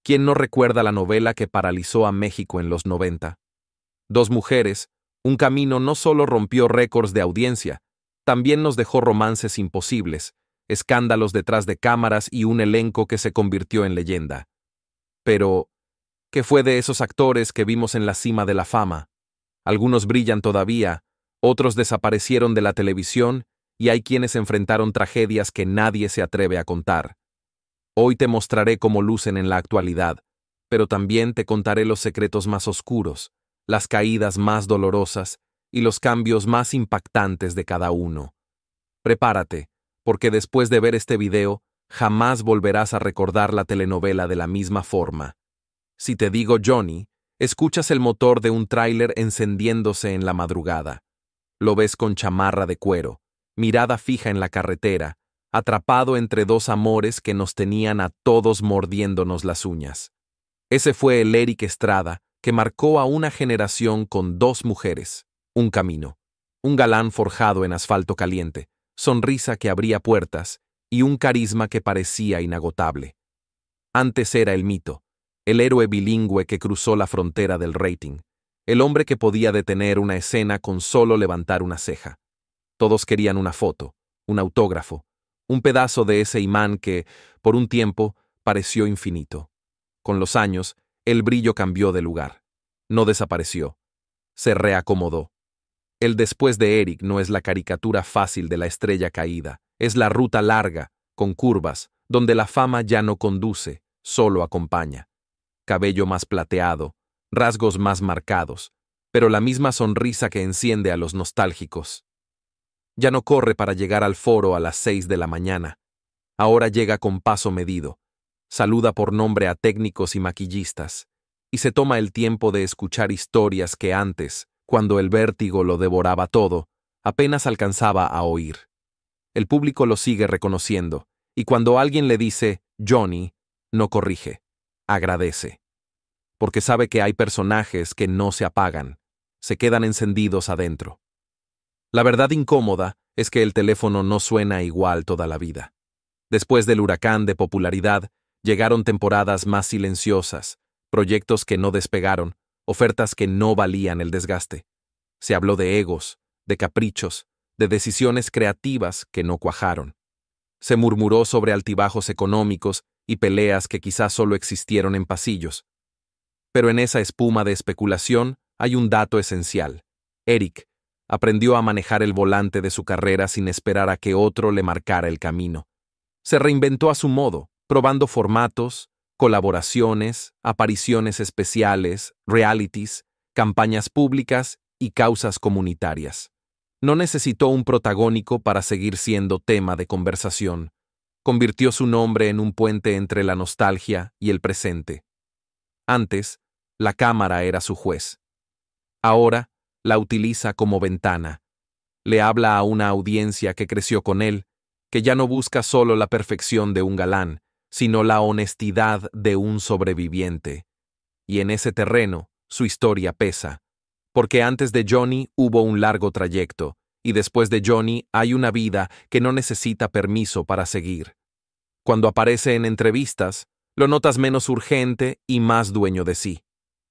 ¿Quién no recuerda la novela que paralizó a México en los 90? Dos mujeres, un camino no solo rompió récords de audiencia, también nos dejó romances imposibles, escándalos detrás de cámaras y un elenco que se convirtió en leyenda. Pero, ¿qué fue de esos actores que vimos en la cima de la fama? Algunos brillan todavía, otros desaparecieron de la televisión y hay quienes enfrentaron tragedias que nadie se atreve a contar. Hoy te mostraré cómo lucen en la actualidad, pero también te contaré los secretos más oscuros, las caídas más dolorosas y los cambios más impactantes de cada uno. Prepárate, porque después de ver este video, jamás volverás a recordar la telenovela de la misma forma. Si te digo Johnny, escuchas el motor de un tráiler encendiéndose en la madrugada. Lo ves con chamarra de cuero, mirada fija en la carretera, atrapado entre dos amores que nos tenían a todos mordiéndonos las uñas. Ese fue el Eric Estrada que marcó a una generación con dos mujeres, un camino, un galán forjado en asfalto caliente, sonrisa que abría puertas y un carisma que parecía inagotable. Antes era el mito, el héroe bilingüe que cruzó la frontera del rating, el hombre que podía detener una escena con solo levantar una ceja. Todos querían una foto, un autógrafo, un pedazo de ese imán que, por un tiempo, pareció infinito. Con los años, el brillo cambió de lugar. No desapareció. Se reacomodó. El después de Eric no es la caricatura fácil de la estrella caída, es la ruta larga, con curvas, donde la fama ya no conduce, solo acompaña. Cabello más plateado, rasgos más marcados, pero la misma sonrisa que enciende a los nostálgicos. Ya no corre para llegar al foro a las 6 de la mañana. Ahora llega con paso medido. Saluda por nombre a técnicos y maquillistas, y se toma el tiempo de escuchar historias que antes, cuando el vértigo lo devoraba todo, apenas alcanzaba a oír. El público lo sigue reconociendo, y cuando alguien le dice Johnny, no corrige, agradece. Porque sabe que hay personajes que no se apagan, se quedan encendidos adentro. La verdad incómoda es que el teléfono no suena igual toda la vida. Después del huracán de popularidad, llegaron temporadas más silenciosas, proyectos que no despegaron, ofertas que no valían el desgaste. Se habló de egos, de caprichos, de decisiones creativas que no cuajaron. Se murmuró sobre altibajos económicos y peleas que quizás solo existieron en pasillos. Pero en esa espuma de especulación hay un dato esencial. Eric aprendió a manejar el volante de su carrera sin esperar a que otro le marcara el camino. Se reinventó a su modo, probando formatos, colaboraciones, apariciones especiales, realities, campañas públicas y causas comunitarias. No necesitó un protagónico para seguir siendo tema de conversación. Convirtió su nombre en un puente entre la nostalgia y el presente. Antes, la cámara era su juez. Ahora, la utiliza como ventana. Le habla a una audiencia que creció con él, que ya no busca solo la perfección de un galán, sino la honestidad de un sobreviviente. Y en ese terreno, su historia pesa. Porque antes de Johnny hubo un largo trayecto, y después de Johnny hay una vida que no necesita permiso para seguir. Cuando aparece en entrevistas, lo notas menos urgente y más dueño de sí.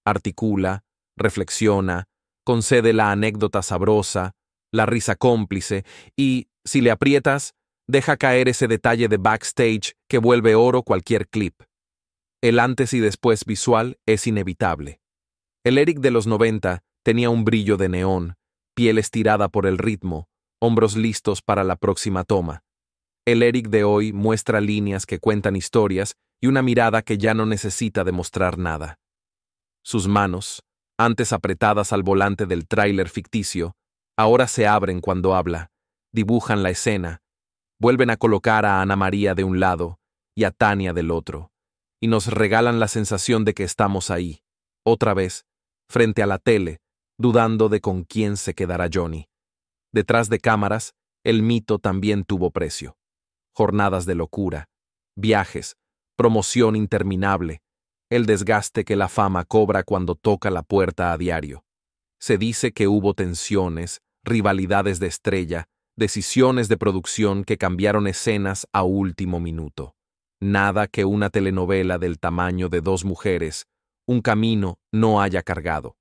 Articula, reflexiona, concede la anécdota sabrosa, la risa cómplice y, si le aprietas, deja caer ese detalle de backstage que vuelve oro cualquier clip. El antes y después visual es inevitable. El Eric de los 90 tenía un brillo de neón, piel estirada por el ritmo, hombros listos para la próxima toma. El Eric de hoy muestra líneas que cuentan historias y una mirada que ya no necesita demostrar nada. Sus manos, antes apretadas al volante del tráiler ficticio, ahora se abren cuando habla, dibujan la escena, vuelven a colocar a Ana María de un lado y a Tania del otro, y nos regalan la sensación de que estamos ahí, otra vez, frente a la tele, dudando de con quién se quedará Johnny. Detrás de cámaras, el mito también tuvo precio. Jornadas de locura, viajes, promoción interminable, el desgaste que la fama cobra cuando toca la puerta a diario. Se dice que hubo tensiones, rivalidades de estrella, decisiones de producción que cambiaron escenas a último minuto. nada que una telenovela del tamaño de Dos mujeres, un camino, no haya cargado.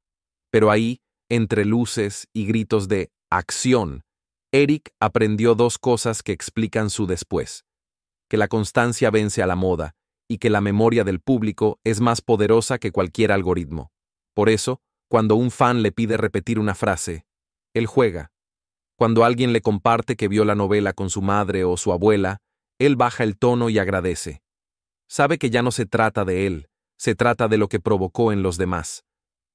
Pero ahí, entre luces y gritos de ¡acción!, Eric aprendió dos cosas que explican su después: que la constancia vence a la moda y que la memoria del público es más poderosa que cualquier algoritmo. Por eso, cuando un fan le pide repetir una frase, él juega. Cuando alguien le comparte que vio la novela con su madre o su abuela, él baja el tono y agradece. Sabe que ya no se trata de él, se trata de lo que provocó en los demás.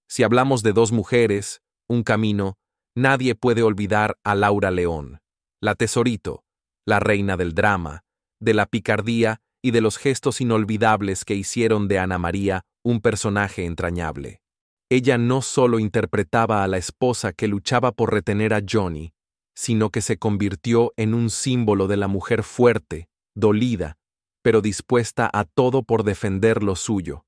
Si hablamos de Dos mujeres, un camino, nadie puede olvidar a Laura León, la Tesorito, la reina del drama, de la picardía y de los gestos inolvidables que hicieron de Ana María un personaje entrañable. Ella no solo interpretaba a la esposa que luchaba por retener a Johnny, sino que se convirtió en un símbolo de la mujer fuerte, dolida, pero dispuesta a todo por defender lo suyo.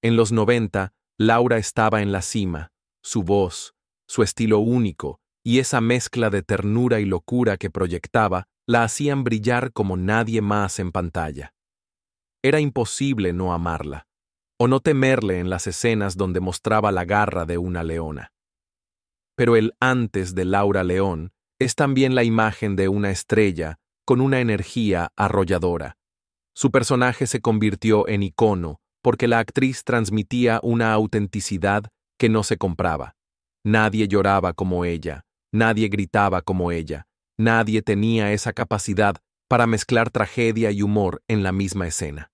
En los 90, Laura estaba en la cima, su voz, su estilo único y esa mezcla de ternura y locura que proyectaba la hacían brillar como nadie más en pantalla. Era imposible no amarla, o no temerle en las escenas donde mostraba la garra de una leona. Pero el antes de Laura León es también la imagen de una estrella con una energía arrolladora. Su personaje se convirtió en icono porque la actriz transmitía una autenticidad que no se compraba. Nadie lloraba como ella, nadie gritaba como ella, nadie tenía esa capacidad para mezclar tragedia y humor en la misma escena.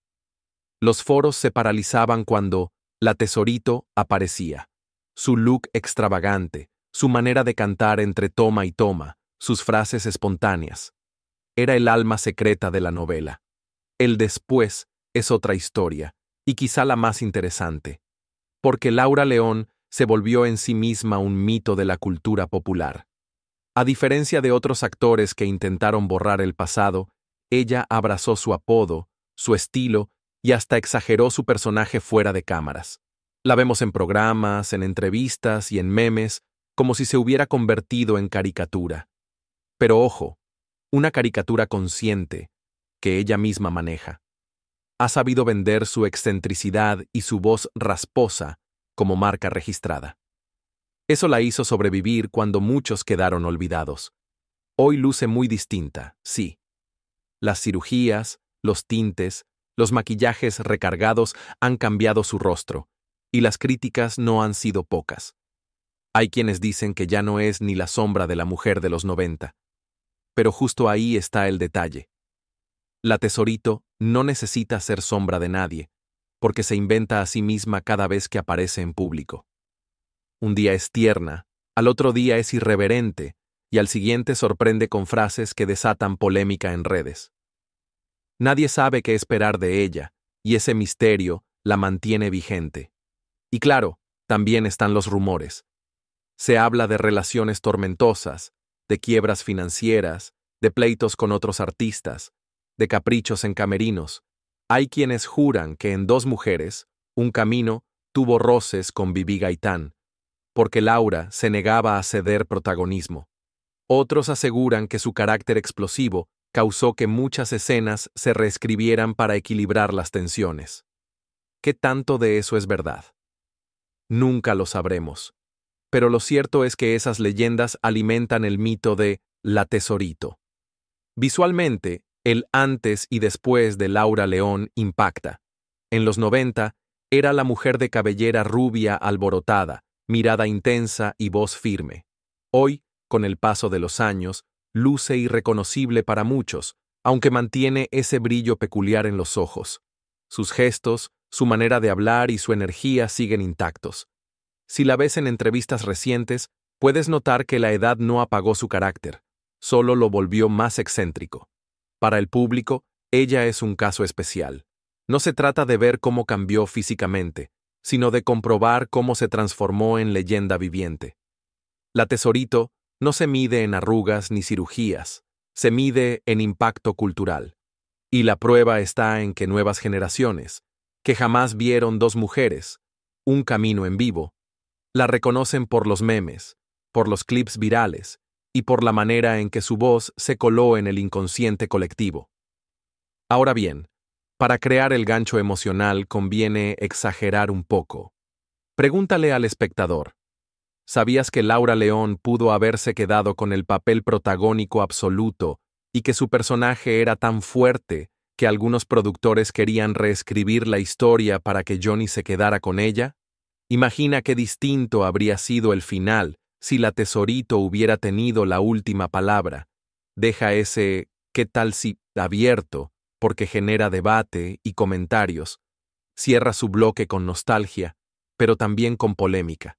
Los foros se paralizaban cuando la Tesorito aparecía. Su look extravagante, su manera de cantar entre toma y toma, sus frases espontáneas. Era el alma secreta de la novela. El después es otra historia, y quizá la más interesante, porque Laura León se volvió en sí misma un mito de la cultura popular. A diferencia de otros actores que intentaron borrar el pasado, ella abrazó su apodo, su estilo y hasta exageró su personaje fuera de cámaras. La vemos en programas, en entrevistas y en memes, como si se hubiera convertido en caricatura. Pero ojo, una caricatura consciente, que ella misma maneja. Ha sabido vender su excentricidad y su voz rasposa como marca registrada. Eso la hizo sobrevivir cuando muchos quedaron olvidados. Hoy luce muy distinta, sí. Las cirugías, los tintes, los maquillajes recargados han cambiado su rostro, y las críticas no han sido pocas. Hay quienes dicen que ya no es ni la sombra de la mujer de los 90. Pero justo ahí está el detalle. La Tesorito no necesita ser sombra de nadie, porque se inventa a sí misma cada vez que aparece en público. Un día es tierna, al otro día es irreverente, y al siguiente sorprende con frases que desatan polémica en redes. Nadie sabe qué esperar de ella, y ese misterio la mantiene vigente. Y claro, también están los rumores. Se habla de relaciones tormentosas, de quiebras financieras, de pleitos con otros artistas, de caprichos en camerinos. Hay quienes juran que en Dos mujeres, un camino tuvo roces con Bibi Gaitán, porque Laura se negaba a ceder protagonismo. Otros aseguran que su carácter explosivo causó que muchas escenas se reescribieran para equilibrar las tensiones. ¿Qué tanto de eso es verdad? Nunca lo sabremos. Pero lo cierto es que esas leyendas alimentan el mito de la Tesorito. Visualmente, el antes y después de Laura León impacta. En los 90, era la mujer de cabellera rubia alborotada, mirada intensa y voz firme. Hoy, con el paso de los años, luce irreconocible para muchos, aunque mantiene ese brillo peculiar en los ojos. Sus gestos, su manera de hablar y su energía siguen intactos. Si la ves en entrevistas recientes, puedes notar que la edad no apagó su carácter, solo lo volvió más excéntrico. Para el público, ella es un caso especial. No se trata de ver cómo cambió físicamente, sino de comprobar cómo se transformó en leyenda viviente. La Tesorito no se mide en arrugas ni cirugías, se mide en impacto cultural. Y la prueba está en que nuevas generaciones, que jamás vieron Dos mujeres, un camino en vivo, la reconocen por los memes, por los clips virales y por la manera en que su voz se coló en el inconsciente colectivo. Ahora bien, Para crear el gancho emocional conviene exagerar un poco. Pregúntale al espectador. ¿Sabías que Laura León pudo haberse quedado con el papel protagónico absoluto y que su personaje era tan fuerte que algunos productores querían reescribir la historia para que Johnny se quedara con ella? Imagina qué distinto habría sido el final si la Tesorito hubiera tenido la última palabra. Deja ese «¿qué tal si?» abierto, porque genera debate y comentarios. Cierra su bloque con nostalgia, pero también con polémica.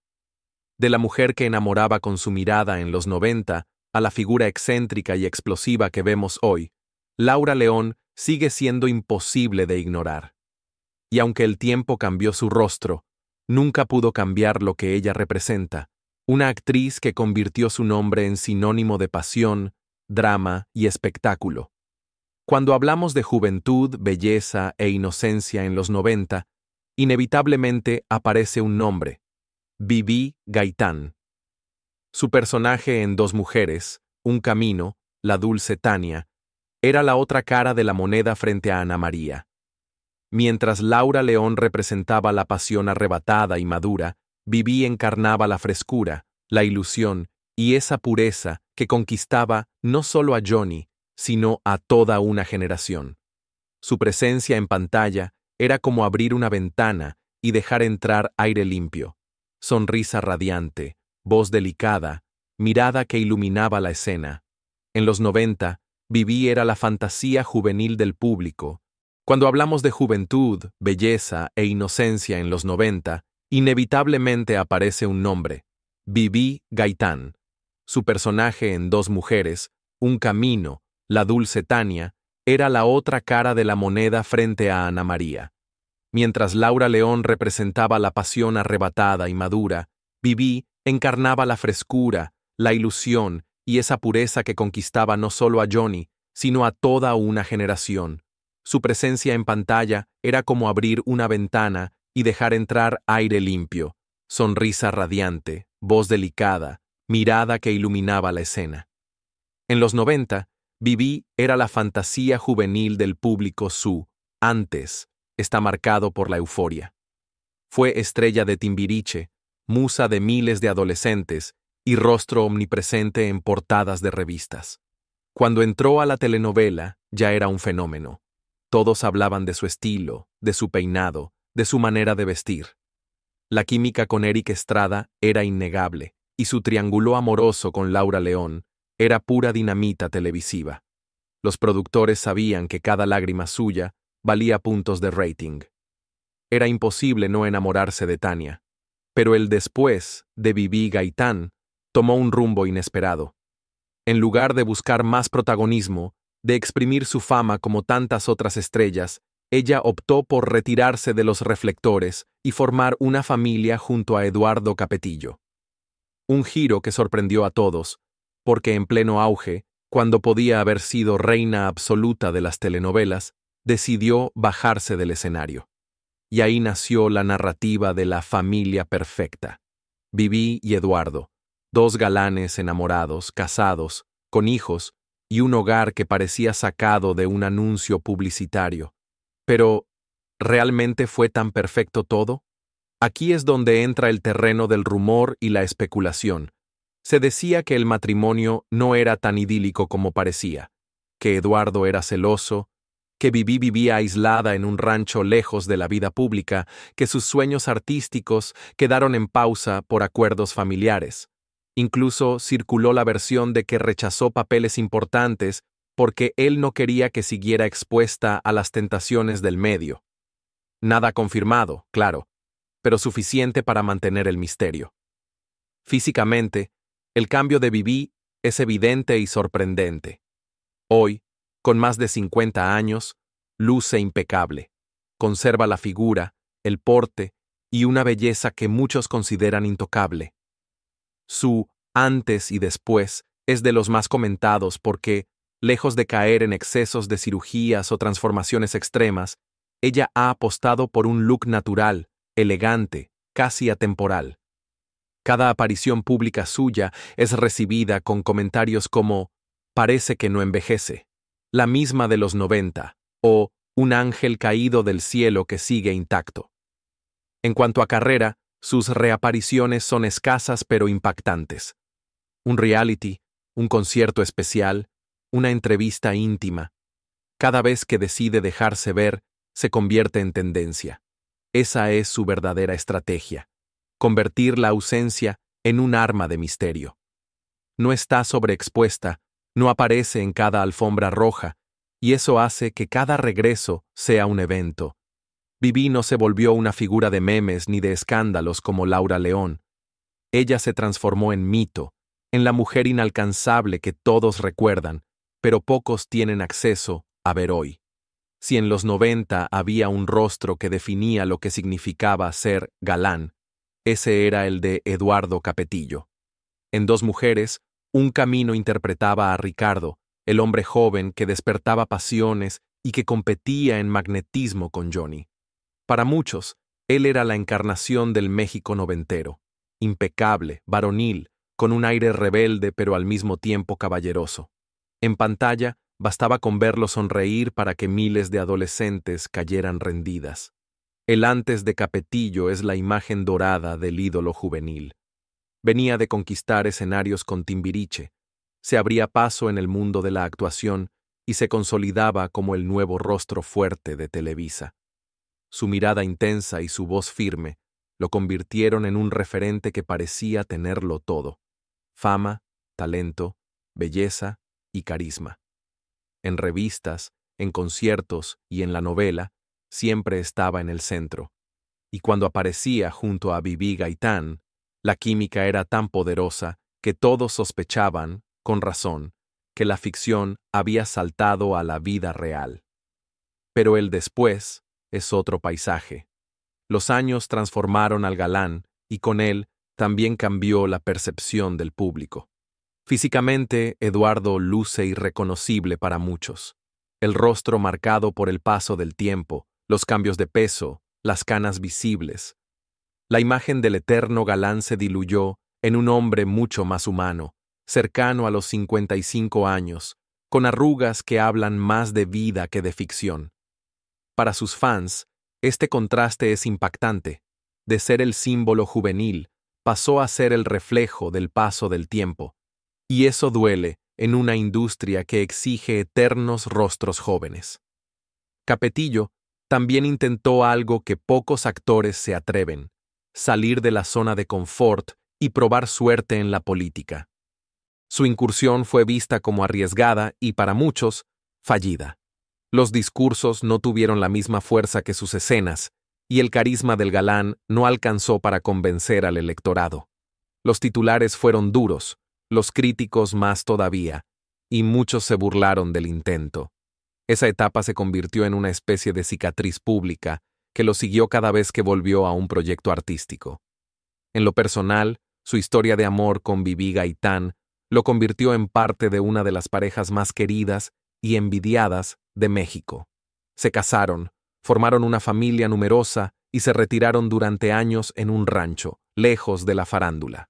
De la mujer que enamoraba con su mirada en los 90 a la figura excéntrica y explosiva que vemos hoy, Laura León sigue siendo imposible de ignorar. Y aunque el tiempo cambió su rostro, nunca pudo cambiar lo que ella representa, una actriz que convirtió su nombre en sinónimo de pasión, drama y espectáculo. Cuando hablamos de juventud, belleza e inocencia en los 90, inevitablemente aparece un nombre: Bibi Gaitán. Su personaje en Dos mujeres, Un camino, la dulce Tania, era la otra cara de la moneda frente a Ana María. Mientras Laura León representaba la pasión arrebatada y madura, Bibi encarnaba la frescura, la ilusión y esa pureza que conquistaba no solo a Johnny, sino a toda una generación. Su presencia en pantalla era como abrir una ventana y dejar entrar aire limpio, sonrisa radiante, voz delicada, mirada que iluminaba la escena. En los 90, Bibi era la fantasía juvenil del público. Cuando hablamos de juventud, belleza e inocencia en los 90, inevitablemente aparece un nombre: Bibi Gaitán. Su personaje en Dos mujeres, Un camino, la dulce Tania, era la otra cara de la moneda frente a Ana María. Mientras Laura León representaba la pasión arrebatada y madura, Bibi encarnaba la frescura, la ilusión y esa pureza que conquistaba no solo a Johnny, sino a toda una generación. Su presencia en pantalla era como abrir una ventana y dejar entrar aire limpio, sonrisa radiante, voz delicada, mirada que iluminaba la escena. En los 90, Bibi era la fantasía juvenil del público. Su antes está marcado por la euforia. Fue estrella de Timbiriche, musa de miles de adolescentes y rostro omnipresente en portadas de revistas. Cuando entró a la telenovela, ya era un fenómeno. Todos hablaban de su estilo, de su peinado, de su manera de vestir. La química con Eric Estrada era innegable, y su triángulo amoroso con Laura León era pura dinamita televisiva. Los productores sabían que cada lágrima suya valía puntos de rating. Era imposible no enamorarse de Tania, pero el después de Bibi Gaitán tomó un rumbo inesperado. En lugar de buscar más protagonismo, de exprimir su fama como tantas otras estrellas, ella optó por retirarse de los reflectores y formar una familia junto a Eduardo Capetillo. Un giro que sorprendió a todos, porque en pleno auge, cuando podía haber sido reina absoluta de las telenovelas, decidió bajarse del escenario. Y ahí nació la narrativa de la familia perfecta. Bibi y Eduardo, dos galanes enamorados, casados, con hijos, y un hogar que parecía sacado de un anuncio publicitario. Pero, ¿realmente fue tan perfecto todo? Aquí es donde entra el terreno del rumor y la especulación. Se decía que el matrimonio no era tan idílico como parecía, que Eduardo era celoso, que Bibi vivía aislada en un rancho lejos de la vida pública, que sus sueños artísticos quedaron en pausa por acuerdos familiares. Incluso circuló la versión de que rechazó papeles importantes porque él no quería que siguiera expuesta a las tentaciones del medio. Nada confirmado, claro, pero suficiente para mantener el misterio. Físicamente, el cambio de Bibi es evidente y sorprendente. Hoy, con más de 50 años, luce impecable. Conserva la figura, el porte y una belleza que muchos consideran intocable. Su antes y después es de los más comentados porque, lejos de caer en excesos de cirugías o transformaciones extremas, ella ha apostado por un look natural, elegante, casi atemporal. Cada aparición pública suya es recibida con comentarios como «parece que no envejece», «la misma de los 90» o un ángel caído del cielo que sigue intacto. En cuanto a carrera, sus reapariciones son escasas pero impactantes. Un reality, un concierto especial, una entrevista íntima. Cada vez que decide dejarse ver, se convierte en tendencia. Esa es su verdadera estrategia: convertir la ausencia en un arma de misterio. No está sobreexpuesta, no aparece en cada alfombra roja, y eso hace que cada regreso sea un evento. Vivi no se volvió una figura de memes ni de escándalos como Laura León. Ella se transformó en mito, en la mujer inalcanzable que todos recuerdan, pero pocos tienen acceso a ver hoy. Si en los 90 había un rostro que definía lo que significaba ser galán, ese era el de Eduardo Capetillo. En Dos mujeres, un camino interpretaba a Ricardo, el hombre joven que despertaba pasiones y que competía en magnetismo con Johnny. Para muchos, él era la encarnación del México noventero, impecable, varonil, con un aire rebelde pero al mismo tiempo caballeroso. En pantalla, bastaba con verlo sonreír para que miles de adolescentes cayeran rendidas. El antes de Capetillo es la imagen dorada del ídolo juvenil. Venía de conquistar escenarios con Timbiriche, se abría paso en el mundo de la actuación y se consolidaba como el nuevo rostro fuerte de Televisa. Su mirada intensa y su voz firme lo convirtieron en un referente que parecía tenerlo todo: fama, talento, belleza y carisma. En revistas, en conciertos y en la novela, siempre estaba en el centro. Y cuando aparecía junto a Vivi Gaitán, la química era tan poderosa que todos sospechaban, con razón, que la ficción había saltado a la vida real. Pero el después es otro paisaje. Los años transformaron al galán y con él también cambió la percepción del público. Físicamente, Eduardo luce irreconocible para muchos. El rostro marcado por el paso del tiempo, los cambios de peso, las canas visibles. La imagen del eterno galán se diluyó en un hombre mucho más humano, cercano a los 55 años, con arrugas que hablan más de vida que de ficción. Para sus fans, este contraste es impactante. De ser el símbolo juvenil, pasó a ser el reflejo del paso del tiempo. Y eso duele en una industria que exige eternos rostros jóvenes. Capetillo también intentó algo que pocos actores se atreven: salir de la zona de confort y probar suerte en la política. Su incursión fue vista como arriesgada y, para muchos, fallida. Los discursos no tuvieron la misma fuerza que sus escenas, y el carisma del galán no alcanzó para convencer al electorado. Los titulares fueron duros, los críticos más todavía, y muchos se burlaron del intento. Esa etapa se convirtió en una especie de cicatriz pública que lo siguió cada vez que volvió a un proyecto artístico. En lo personal, su historia de amor con Vivi Gaitán lo convirtió en parte de una de las parejas más queridas y envidiadas de México. Se casaron, formaron una familia numerosa y se retiraron durante años en un rancho, lejos de la farándula.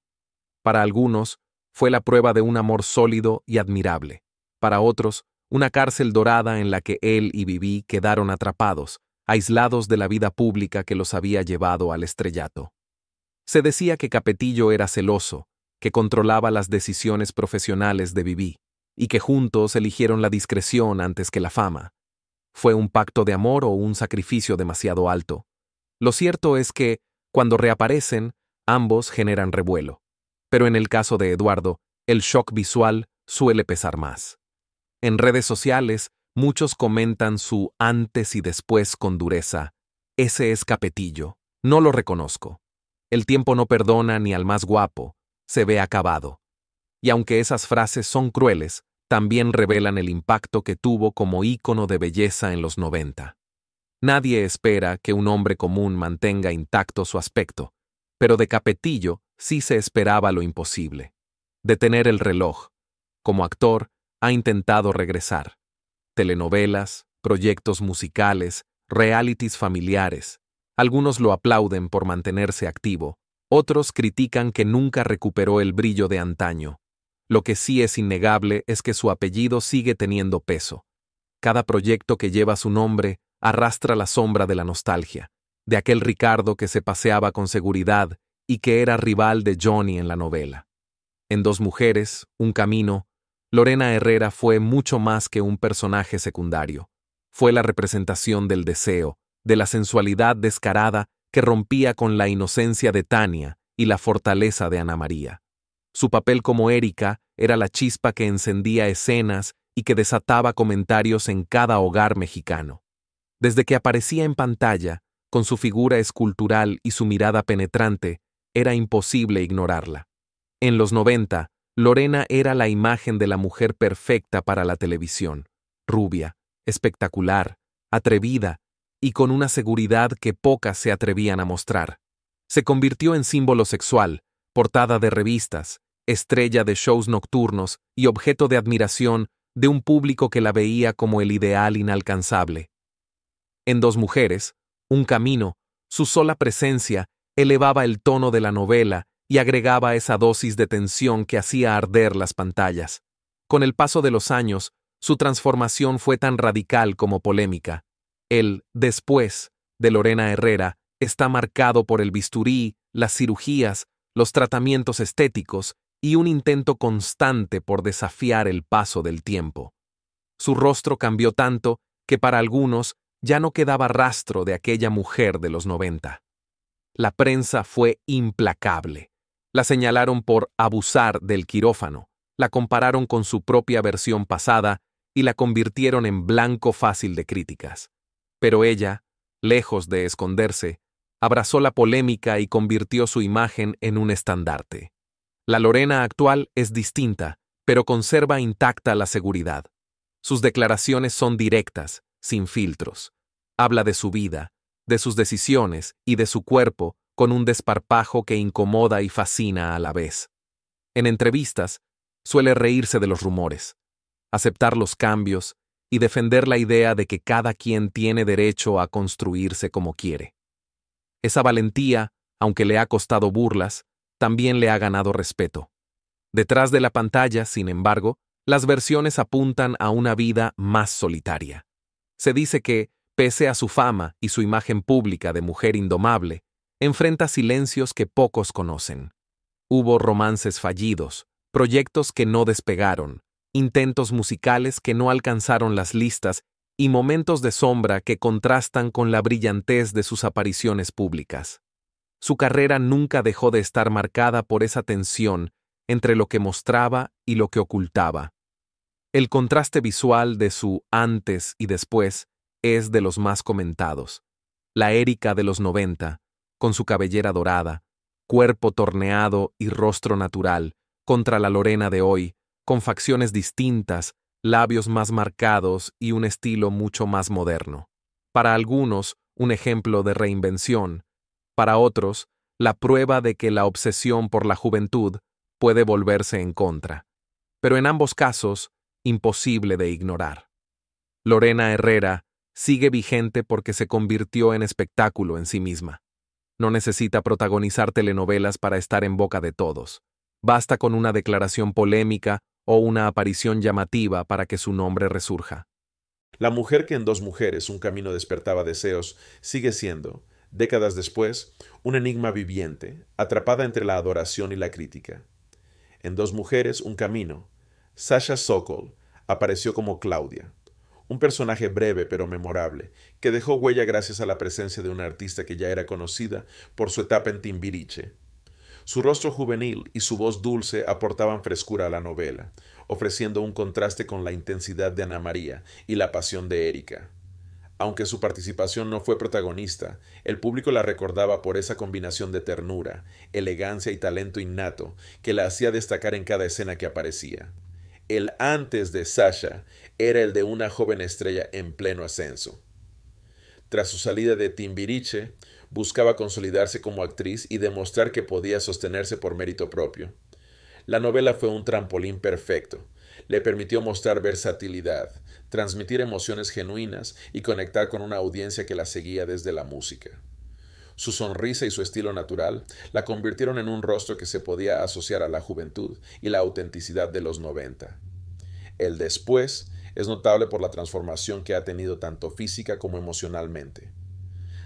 Para algunos, fue la prueba de un amor sólido y admirable. Para otros, una cárcel dorada en la que él y Vivi quedaron atrapados, aislados de la vida pública que los había llevado al estrellato. Se decía que Capetillo era celoso, que controlaba las decisiones profesionales de Vivi, y que juntos eligieron la discreción antes que la fama. ¿Fue un pacto de amor o un sacrificio demasiado alto? Lo cierto es que, cuando reaparecen, ambos generan revuelo. Pero en el caso de Eduardo, el shock visual suele pesar más. En redes sociales, muchos comentan su antes y después con dureza: ese es Capetillo, no lo reconozco. El tiempo no perdona ni al más guapo, se ve acabado. Y aunque esas frases son crueles, también revelan el impacto que tuvo como ícono de belleza en los 90. Nadie espera que un hombre común mantenga intacto su aspecto, pero de Capetillo sí se esperaba lo imposible: detener el reloj. Como actor, ha intentado regresar. Telenovelas, proyectos musicales, realities familiares. Algunos lo aplauden por mantenerse activo, otros critican que nunca recuperó el brillo de antaño. Lo que sí es innegable es que su apellido sigue teniendo peso. Cada proyecto que lleva su nombre arrastra la sombra de la nostalgia, de aquel Ricardo que se paseaba con seguridad y que era rival de Johnny en la novela. En Dos mujeres, un camino, Lorena Herrera fue mucho más que un personaje secundario. Fue la representación del deseo, de la sensualidad descarada que rompía con la inocencia de Tania y la fortaleza de Ana María. Su papel como Erika era la chispa que encendía escenas y que desataba comentarios en cada hogar mexicano. Desde que aparecía en pantalla, con su figura escultural y su mirada penetrante, era imposible ignorarla. En los 90, Lorena era la imagen de la mujer perfecta para la televisión, rubia, espectacular, atrevida y con una seguridad que pocas se atrevían a mostrar. Se convirtió en símbolo sexual, portada de revistas, estrella de shows nocturnos y objeto de admiración de un público que la veía como el ideal inalcanzable. En Dos mujeres, un camino, su sola presencia elevaba el tono de la novela y agregaba esa dosis de tensión que hacía arder las pantallas. Con el paso de los años, su transformación fue tan radical como polémica. El después de Lorena Herrera está marcado por el bisturí, las cirugías, los tratamientos estéticos y un intento constante por desafiar el paso del tiempo. Su rostro cambió tanto que para algunos ya no quedaba rastro de aquella mujer de los 90. La prensa fue implacable. La señalaron por abusar del quirófano, la compararon con su propia versión pasada y la convirtieron en blanco fácil de críticas. Pero ella, lejos de esconderse, abrazó la polémica y convirtió su imagen en un estandarte. La Lorena actual es distinta, pero conserva intacta la seguridad. Sus declaraciones son directas, sin filtros. Habla de su vida, de sus decisiones y de su cuerpo con un desparpajo que incomoda y fascina a la vez. En entrevistas, suele reírse de los rumores, aceptar los cambios y defender la idea de que cada quien tiene derecho a construirse como quiere. Esa valentía, aunque le ha costado burlas, también le ha ganado respeto. Detrás de la pantalla, sin embargo, las versiones apuntan a una vida más solitaria. Se dice que, pese a su fama y su imagen pública de mujer indomable, enfrenta silencios que pocos conocen. Hubo romances fallidos, proyectos que no despegaron, intentos musicales que no alcanzaron las listas y momentos de sombra que contrastan con la brillantez de sus apariciones públicas. Su carrera nunca dejó de estar marcada por esa tensión entre lo que mostraba y lo que ocultaba. El contraste visual de su antes y después es de los más comentados. La Erika de los 90, con su cabellera dorada, cuerpo torneado y rostro natural, contra la Lorena de hoy, con facciones distintas, labios más marcados y un estilo mucho más moderno. Para algunos, un ejemplo de reinvención. Para otros, la prueba de que la obsesión por la juventud puede volverse en contra. Pero en ambos casos, imposible de ignorar. Lorena Herrera sigue vigente porque se convirtió en espectáculo en sí misma. No necesita protagonizar telenovelas para estar en boca de todos. Basta con una declaración polémica o una aparición llamativa para que su nombre resurja. La mujer que en Dos mujeres un camino despertaba deseos sigue siendo, décadas después, un enigma viviente, atrapada entre la adoración y la crítica. En Dos mujeres un camino, Sasha Sokol apareció como Claudia, un personaje breve pero memorable, que dejó huella gracias a la presencia de una artista que ya era conocida por su etapa en Timbiriche. Su rostro juvenil y su voz dulce aportaban frescura a la novela, ofreciendo un contraste con la intensidad de Ana María y la pasión de Erika. Aunque su participación no fue protagonista, el público la recordaba por esa combinación de ternura, elegancia y talento innato que la hacía destacar en cada escena que aparecía. El antes de Sasha era el de una joven estrella en pleno ascenso. Tras su salida de Timbiriche, buscaba consolidarse como actriz y demostrar que podía sostenerse por mérito propio. La novela fue un trampolín perfecto. Le permitió mostrar versatilidad, transmitir emociones genuinas y conectar con una audiencia que la seguía desde la música. Su sonrisa y su estilo natural la convirtieron en un rostro que se podía asociar a la juventud y la autenticidad de los 90. El después Es notable por la transformación que ha tenido tanto física como emocionalmente.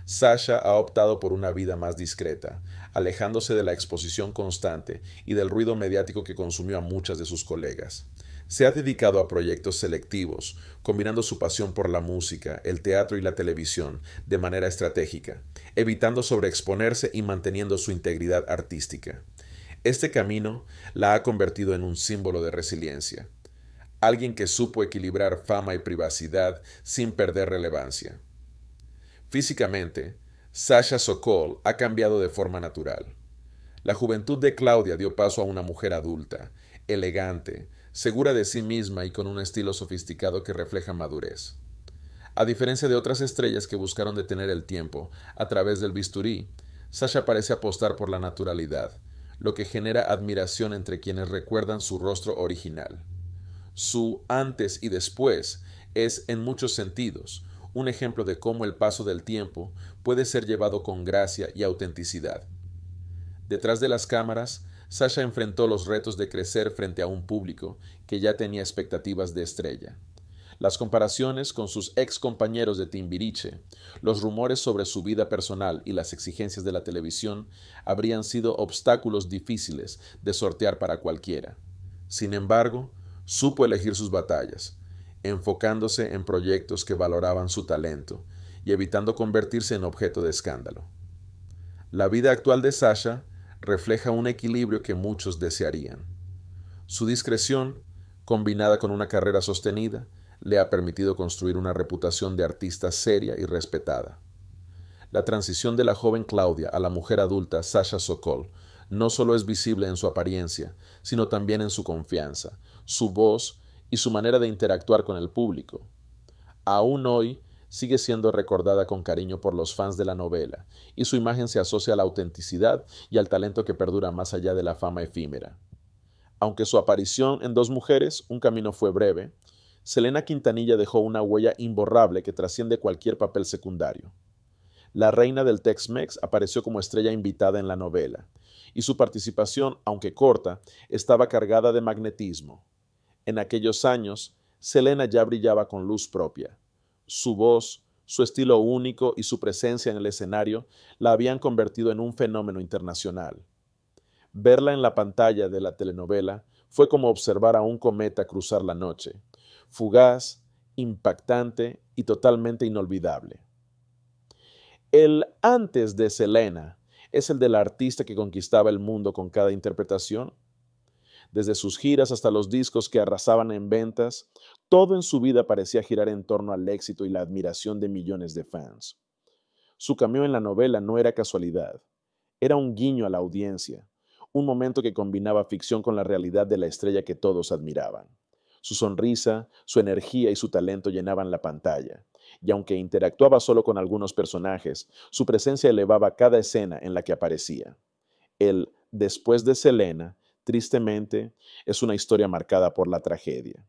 Sasha ha optado por una vida más discreta, alejándose de la exposición constante y del ruido mediático que consumió a muchas de sus colegas. Se ha dedicado a proyectos selectivos, combinando su pasión por la música, el teatro y la televisión de manera estratégica, evitando sobreexponerse y manteniendo su integridad artística. Este camino la ha convertido en un símbolo de resiliencia, alguien que supo equilibrar fama y privacidad sin perder relevancia. Físicamente, Sasha Sokol ha cambiado de forma natural. La juventud de Claudia dio paso a una mujer adulta, elegante, segura de sí misma y con un estilo sofisticado que refleja madurez. A diferencia de otras estrellas que buscaron detener el tiempo a través del bisturí, Sasha parece apostar por la naturalidad, lo que genera admiración entre quienes recuerdan su rostro original. Su antes y después es, en muchos sentidos, un ejemplo de cómo el paso del tiempo puede ser llevado con gracia y autenticidad. Detrás de las cámaras, Sasha enfrentó los retos de crecer frente a un público que ya tenía expectativas de estrella. Las comparaciones con sus ex compañeros de Timbiriche, los rumores sobre su vida personal y las exigencias de la televisión habrían sido obstáculos difíciles de sortear para cualquiera. Sin embargo, supo elegir sus batallas, enfocándose en proyectos que valoraban su talento y evitando convertirse en objeto de escándalo. La vida actual de Sasha refleja un equilibrio que muchos desearían. Su discreción, combinada con una carrera sostenida, le ha permitido construir una reputación de artista seria y respetada. La transición de la joven Claudia a la mujer adulta Sasha Sokol no solo es visible en su apariencia, sino también en su confianza, su voz y su manera de interactuar con el público. Aún hoy, sigue siendo recordada con cariño por los fans de la novela, y su imagen se asocia a la autenticidad y al talento que perdura más allá de la fama efímera. Aunque su aparición en Dos mujeres, un camino fue breve, Selena Quintanilla dejó una huella imborrable que trasciende cualquier papel secundario. La reina del Tex-Mex apareció como estrella invitada en la novela, y su participación, aunque corta, estaba cargada de magnetismo. En aquellos años, Selena ya brillaba con luz propia. Su voz, su estilo único y su presencia en el escenario la habían convertido en un fenómeno internacional. Verla en la pantalla de la telenovela fue como observar a un cometa cruzar la noche, fugaz, impactante y totalmente inolvidable. El antes de Selena es el del artista que conquistaba el mundo con cada interpretación. Desde sus giras hasta los discos que arrasaban en ventas, todo en su vida parecía girar en torno al éxito y la admiración de millones de fans. Su cameo en la novela no era casualidad, era un guiño a la audiencia, un momento que combinaba ficción con la realidad de la estrella que todos admiraban. Su sonrisa, su energía y su talento llenaban la pantalla, y aunque interactuaba solo con algunos personajes, su presencia elevaba cada escena en la que aparecía. El después de Selena, tristemente, es una historia marcada por la tragedia.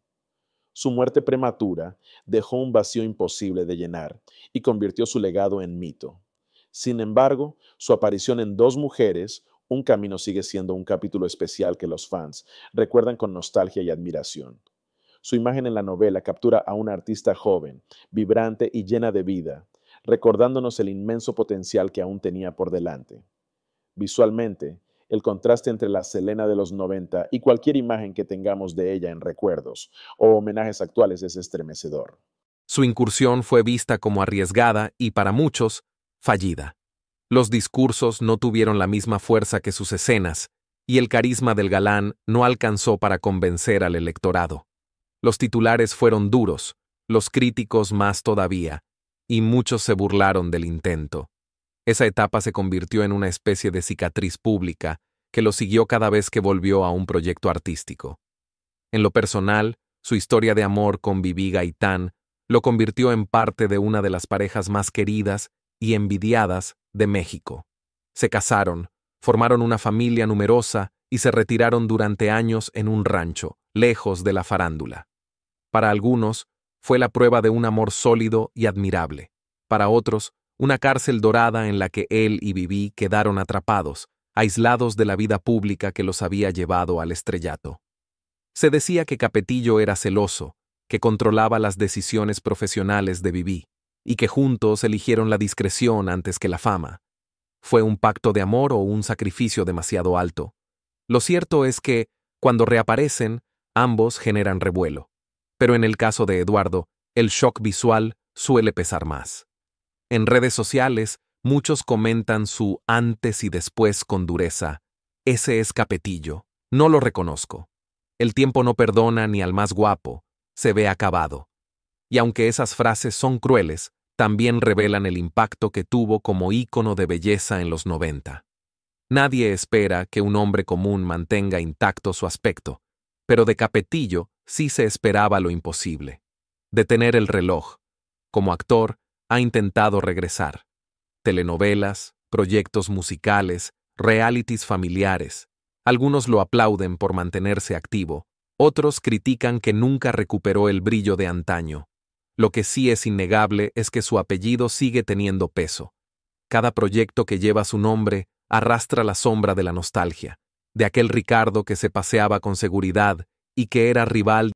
Su muerte prematura dejó un vacío imposible de llenar y convirtió su legado en mito. Sin embargo, su aparición en Dos mujeres, un camino sigue siendo un capítulo especial que los fans recuerdan con nostalgia y admiración. Su imagen en la novela captura a una artista joven, vibrante y llena de vida, recordándonos el inmenso potencial que aún tenía por delante. Visualmente, el contraste entre la Selena de los 90 y cualquier imagen que tengamos de ella en recuerdos o homenajes actuales es estremecedor. Su incursión fue vista como arriesgada y, para muchos, fallida. Los discursos no tuvieron la misma fuerza que sus escenas, y el carisma del galán no alcanzó para convencer al electorado. Los titulares fueron duros, los críticos más todavía, y muchos se burlaron del intento. Esa etapa se convirtió en una especie de cicatriz pública que lo siguió cada vez que volvió a un proyecto artístico. En lo personal, su historia de amor con Bibi Gaitán lo convirtió en parte de una de las parejas más queridas y envidiadas de México. Se casaron, formaron una familia numerosa y se retiraron durante años en un rancho, lejos de la farándula. Para algunos, fue la prueba de un amor sólido y admirable. Para otros, una cárcel dorada en la que él y Bibi quedaron atrapados, aislados de la vida pública que los había llevado al estrellato. Se decía que Capetillo era celoso, que controlaba las decisiones profesionales de Viví, y que juntos eligieron la discreción antes que la fama. ¿Fue un pacto de amor o un sacrificio demasiado alto? Lo cierto es que, cuando reaparecen, ambos generan revuelo. Pero en el caso de Eduardo, el shock visual suele pesar más. En redes sociales, muchos comentan su antes y después con dureza. Ese es Capetillo. No lo reconozco. El tiempo no perdona ni al más guapo. Se ve acabado. Y aunque esas frases son crueles, también revelan el impacto que tuvo como ícono de belleza en los 90. Nadie espera que un hombre común mantenga intacto su aspecto, pero de Capetillo sí se esperaba lo imposible. Detener el reloj. Como actor, ha intentado regresar. Telenovelas, proyectos musicales, realities familiares. Algunos lo aplauden por mantenerse activo, otros critican que nunca recuperó el brillo de antaño. Lo que sí es innegable es que su apellido sigue teniendo peso. Cada proyecto que lleva su nombre arrastra la sombra de la nostalgia, de aquel Ricardo que se paseaba con seguridad y que era rival